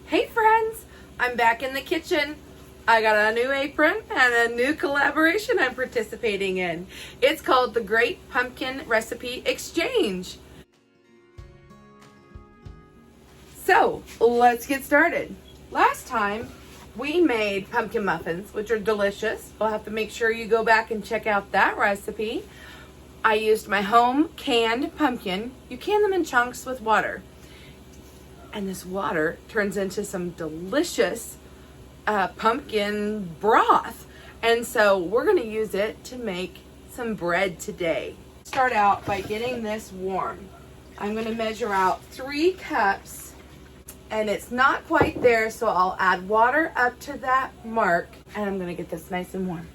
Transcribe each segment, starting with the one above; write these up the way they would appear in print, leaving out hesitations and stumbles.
Hey friends, I'm back in the kitchen. I got a new apron and a new collaboration I'm participating in. It's called the Great Pumpkin Recipe Exchange. So let's get started. Last time we made pumpkin muffins, which are delicious. You'll have to make sure you go back and check out that recipe. I used my home canned pumpkin. You can them in chunks with water. And this water turns into some delicious pumpkin broth. And so we're gonna use it to make some bread today. Start out by getting this warm. I'm gonna measure out 3 cups, and it's not quite there, so I'll add water up to that mark, and I'm gonna get this nice and warm.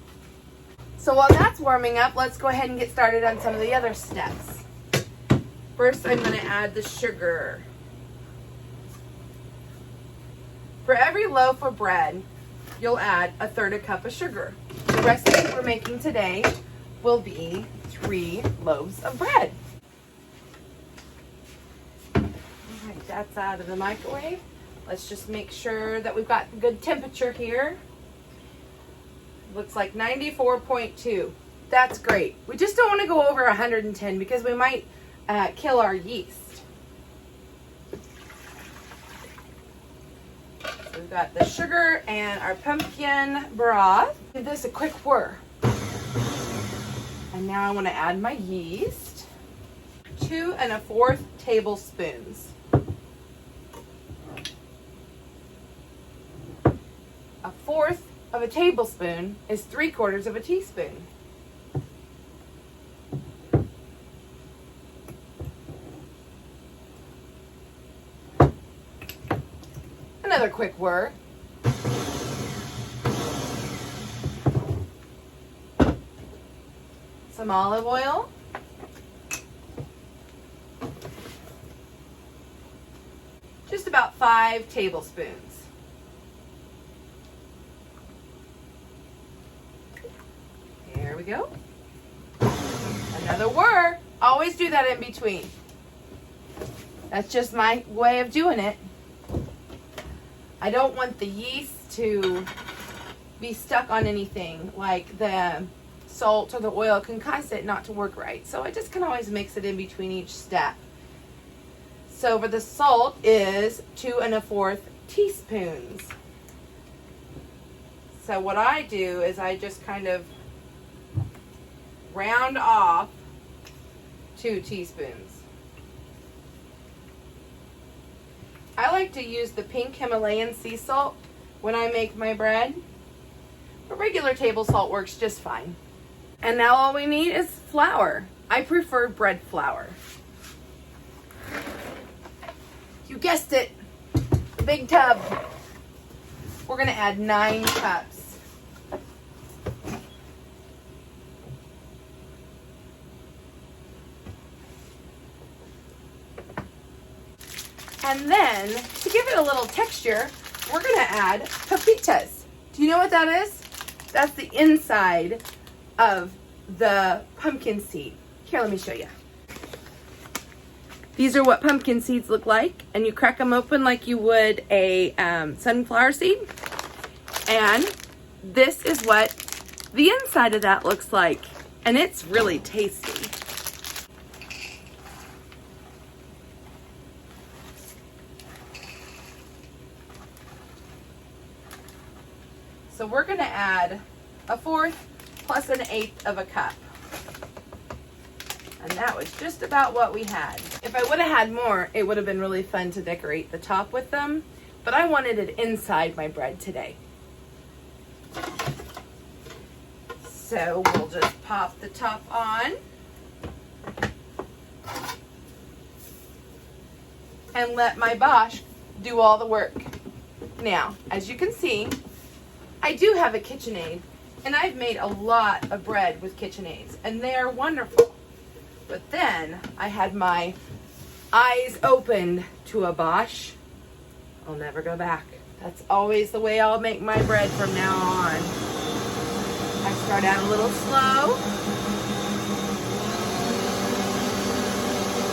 So while that's warming up, let's go ahead and get started on some of the other steps. First, I'm gonna add the sugar. For every loaf of bread, you'll add 1/3 cup of sugar. The recipe we're making today will be 3 loaves of bread. All right, that's out of the microwave. Let's just make sure that we've got good temperature here. Looks like 94.2. That's great. We just don't want to go over 110 because we might kill our yeast. We've got the sugar and our pumpkin broth. Give this a quick whir. And now I want to add my yeast. 2 1/4 tablespoons. 1/4 of a tablespoon is 3/4 of a teaspoon. Another quick whir. Some olive oil. Just about 5 tablespoons. There we go. Another whir. Always do that in between. That's just my way of doing it. I don't want the yeast to be stuck on anything, like the salt or the oil can cause it not to work right. So I just can always mix it in between each step. So for the salt is 2 1/4 teaspoons. So what I do is I just kind of round off 2 teaspoons. I like to use the pink Himalayan sea salt when I make my bread, but regular table salt works just fine. And now all we need is flour. I prefer bread flour. You guessed it, the big tub. We're gonna add 9 cups. And then, to give it a little texture, we're gonna add Papitas. Do you know what that is? That's the inside of the pumpkin seed. Here, let me show you. These are what pumpkin seeds look like, and you crack them open like you would a sunflower seed. And this is what the inside of that looks like, and it's really tasty. So we're gonna add 1/4 plus 1/8 of a cup. And that was just about what we had. If I would have had more, it would have been really fun to decorate the top with them, but I wanted it inside my bread today. So we'll just pop the top on. And let my Bosch do all the work. Now, as you can see, I do have a KitchenAid, and I've made a lot of bread with KitchenAids, and they are wonderful. But then I had my eyes opened to a Bosch. I'll never go back. That's always the way I'll make my bread from now on. I start out a little slow,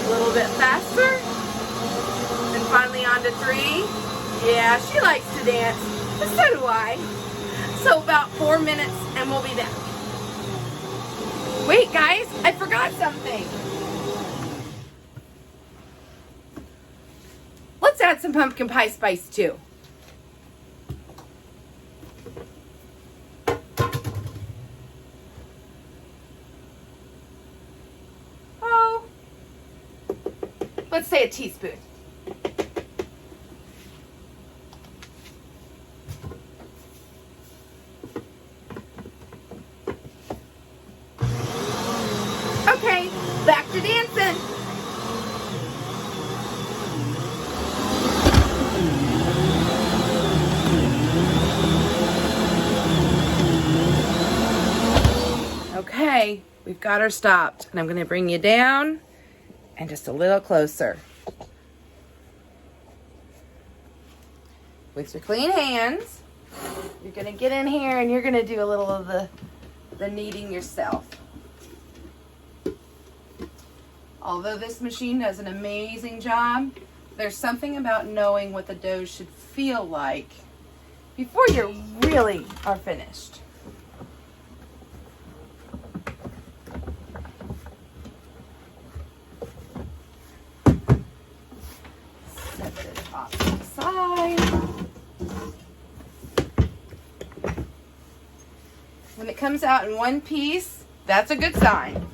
a little bit faster, and finally on to 3, Yeah, she likes to dance, but so do I. So about 4 minutes and we'll be back. Wait guys, I forgot something. Let's add some pumpkin pie spice too. Oh, let's say a teaspoon. Okay, back to dancing. Okay, we've got her stopped, and I'm going to bring you down and just a little closer. With your clean hands, you're going to get in here and you're going to do a little of the kneading yourself. Although this machine does an amazing job, there's something about knowing what the dough should feel like before you really are finished. Set it off to the side. When it comes out in one piece, that's a good sign.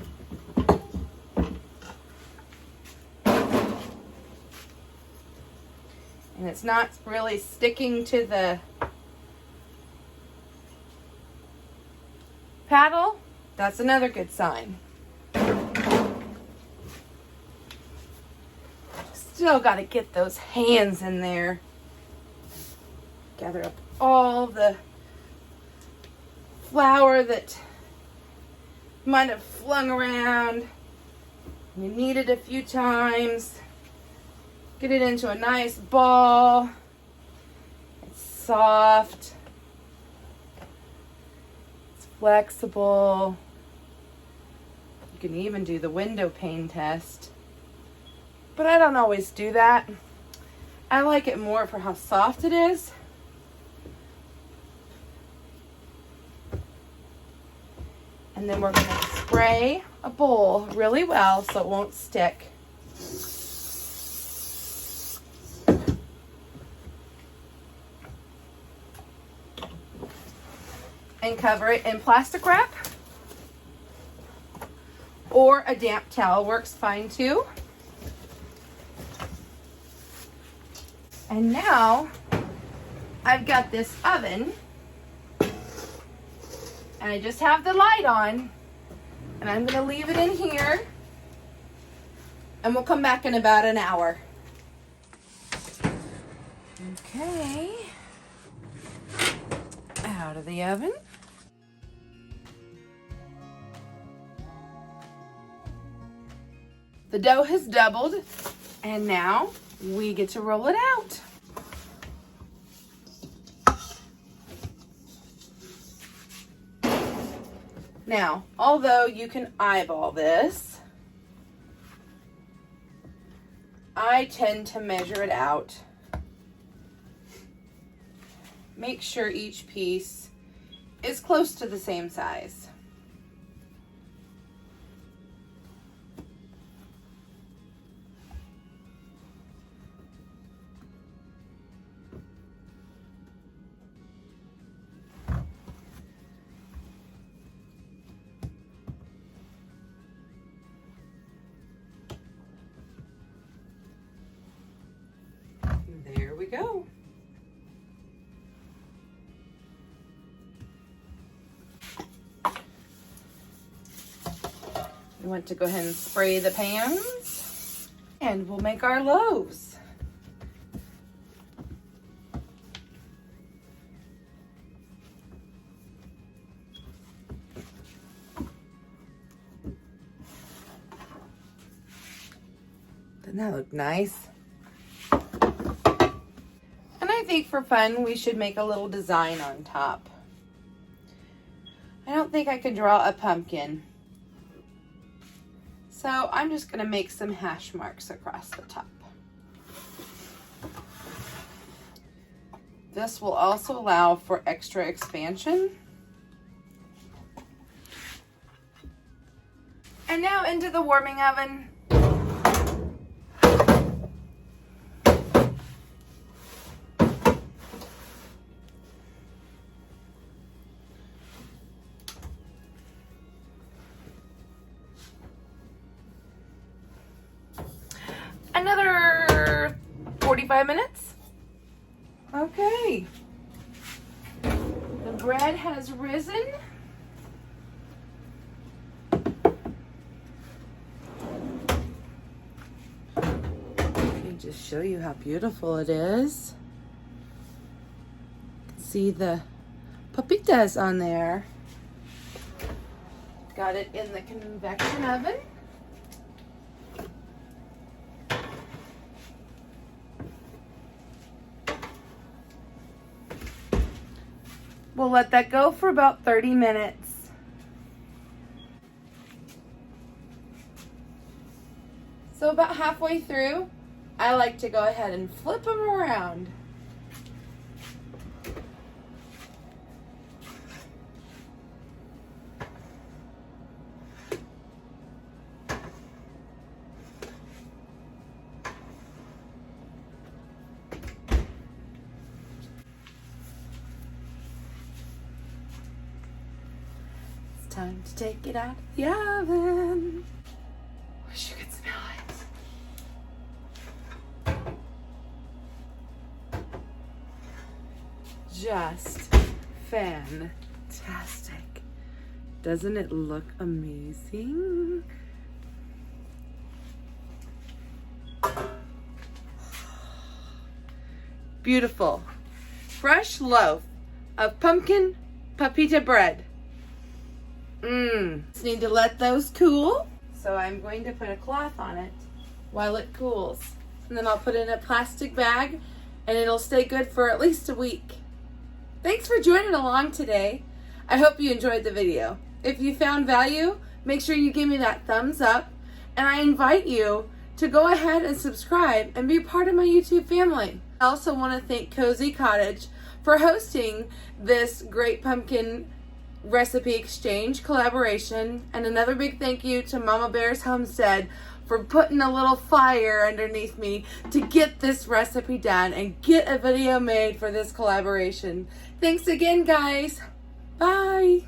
And it's not really sticking to the paddle, that's another good sign. Still got to get those hands in there. Gather up all the flour that you might have flung around. You knead it a few times. Get it into a nice ball. It's soft. It's flexible. You can even do the window pane test. But I don't always do that. I like it more for how soft it is. And then we're going to spray a bowl really well so it won't stick. And cover it in plastic wrap, or a damp towel works fine too. And now I've got this oven and I just have the light on, and I'm going to leave it in here and we'll come back in about an hour. Okay, out of the oven. The dough has doubled, and now we get to roll it out. Now, although you can eyeball this, I tend to measure it out. Make sure each piece is close to the same size. There we go. We want to go ahead and spray the pans, and we'll make our loaves. Doesn't that look nice? And I think for fun, we should make a little design on top. I don't think I could draw a pumpkin. So I'm just going to make some hash marks across the top. This will also allow for extra expansion. And now into the warming oven. Another 45 minutes. Okay. The bread has risen. Let me just show you how beautiful it is. See the Papitas on there. Got it in the convection oven. We'll let that go for about 30 minutes. So about halfway through, I like to go ahead and flip them around. Time to take it out of the oven. Wish you could smell it. Just fantastic. Doesn't it look amazing? Beautiful. Fresh loaf of Pumpkin-Pepita Bread. Just need to let those cool. So I'm going to put a cloth on it while it cools. And then I'll put it in a plastic bag and it'll stay good for at least a week. Thanks for joining along today. I hope you enjoyed the video. If you found value, make sure you give me that thumbs up. And I invite you to go ahead and subscribe and be part of my YouTube family. I also want to thank Cozy Cottage for hosting this great pumpkin recipe exchange collaboration, and another big thank you to Mama Bear's Homestead for putting a little fire underneath me to get this recipe done and get a video made for this collaboration. Thanks again, guys. Bye.